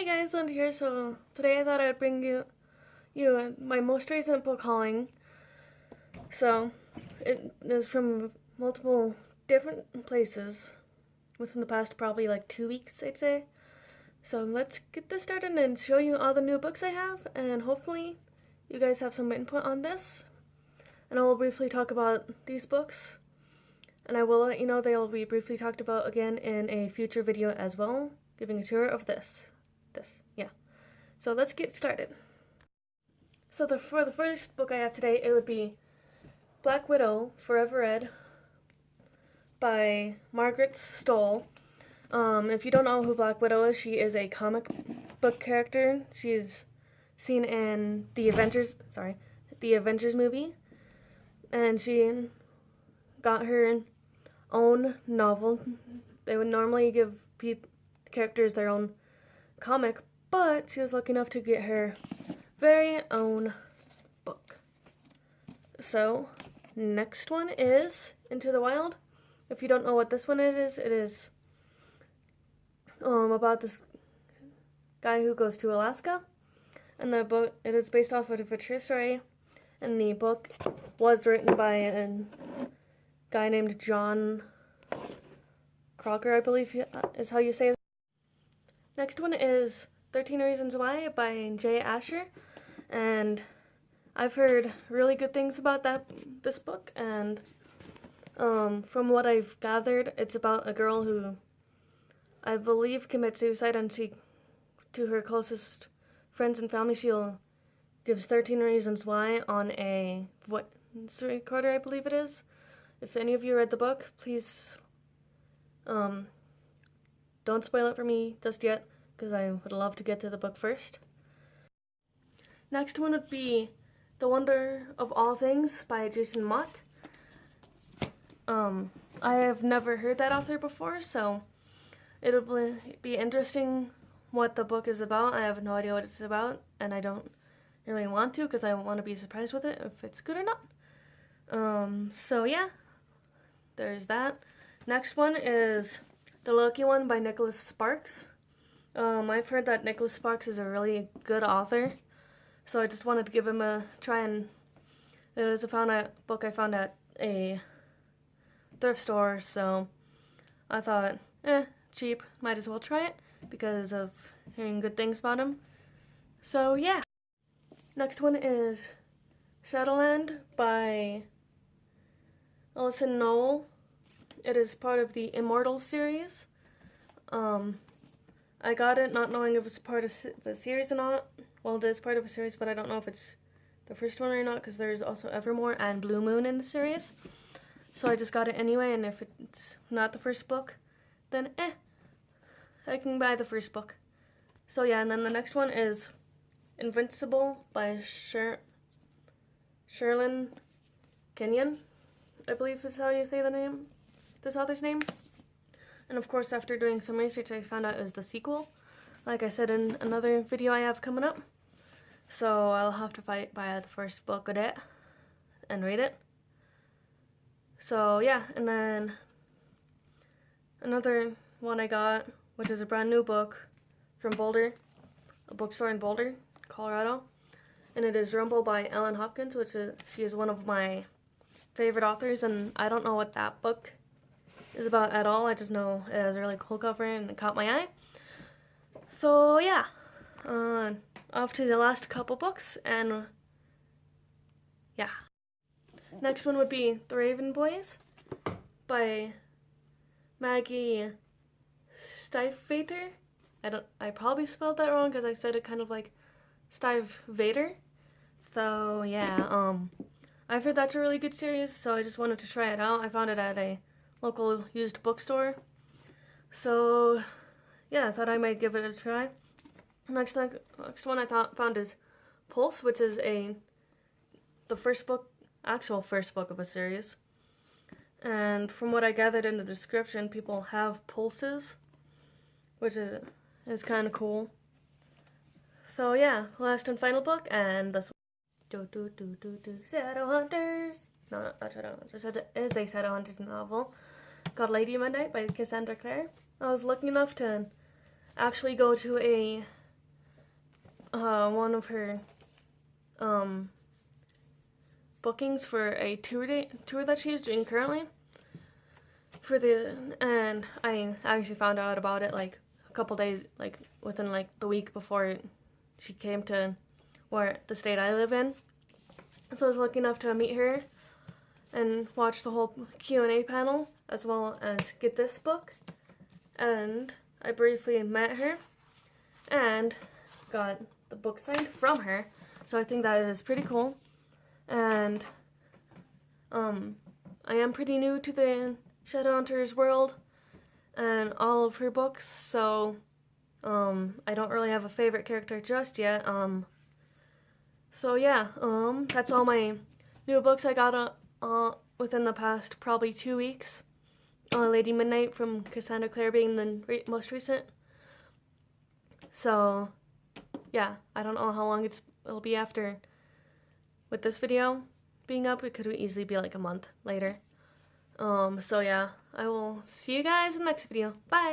Hey guys, Lind here. So today I thought I'd bring you my most recent book hauling. So it is from multiple different places within the past probably like 2 weeks, I'd say. So let's get this started and show you all the new books I have, and hopefully you guys have some input on this. And I will briefly talk about these books, and I will let you know they will be briefly talked about again in a future video as well, giving a tour of this. Yeah. So let's get started. So for the first book I have today, it would be Black Widow Forever Red by Margaret Stohl. If you don't know who Black Widow is, she is a comic book character. She's seen in the Avengers movie, and she got her own novel. They would normally give characters their own comic, but she was lucky enough to get her very own book. So, next one is Into the Wild. If you don't know what this one is, it is about this guy who goes to Alaska, and the book, it is based off of a true story, and the book was written by a guy named John Crocker, I believe is how you say it. Next one is 13 Reasons Why by Jay Asher, and I've heard really good things about this book, and from what I've gathered, it's about a girl who I believe commits suicide, and to her closest friends and family, she'll gives 13 reasons why on a voice recorder, I believe it is. If any of you read the book, please don't spoil it for me just yet, because I would love to get to the book first. Next one would be The Wonder of All Things by Jason Mott. I have never heard that author before, so it'll be interesting what the book is about. I have no idea what it's about, and I don't really want to, because I want to be surprised with it if it's good or not. So yeah, there's that. Next one is The Lucky One by Nicholas Sparks. I've heard that Nicholas Sparks is a really good author, so I just wanted to give him a try, and it was a book I found at a thrift store, so I thought, cheap, might as well try it, because of hearing good things about him. So yeah. Next one is Shadowland by Alyson Noel. It is part of the Immortal series. I got it not knowing if it was part of the series or not. Well, it is part of a series, but I don't know if it's the first one or not, because there's also Evermore and Blue Moon in the series. So I just got it anyway, and if it's not the first book, then I can buy the first book. So yeah, and then the next one is Invincible by Sherlyn Kenyon, I believe is how you say this author's name. And of course, after doing some research, I found out it was the sequel, like I said in another video I have coming up. So I'll have to buy the first book of it and read it. So yeah, and then another one I got, which is a brand new book from Boulder, a bookstore in Boulder, Colorado, and it is Rumble by Ellen Hopkins, she is one of my favorite authors, and I don't know what that book is about at all. I just know it has a really cool cover and it caught my eye. So yeah, off to the last couple books, and yeah. Next one would be The Raven Boys by Maggie Stiefvater. I probably spelled that wrong, because I said it kind of like Stiefvater. So yeah, I've heard that's a really good series, so I just wanted to try it out. I found it at a local used bookstore. So yeah, I thought I might give it a try. Next one I found is Pulse, which is the actual first book of a series. And from what I gathered in the description, people have pulses, which is kind of cool. So yeah, last and final book, and this one. Shadowhunters. No, not Shadowhunters. It is a Shadowhunters novel called Lady Midnight by Cassandra Clare. I was lucky enough to actually go to a one of her bookings for a tour that she's doing currently. And I actually found out about it like a couple days, like within like the week before she came to the state I live in. So I was lucky enough to meet her and watch the whole Q&A panel, as well as get this book. And I briefly met her and got the book signed from her, so I think that is pretty cool. And I am pretty new to the Shadowhunters world and all of her books, so I don't really have a favorite character just yet. So yeah, that's all my new books I got within the past probably 2 weeks. Lady Midnight from Cassandra Clare being the most recent. So yeah, I don't know how long it'll be after with this video being up. It could easily be like a month later. So yeah, I will see you guys in the next video. Bye!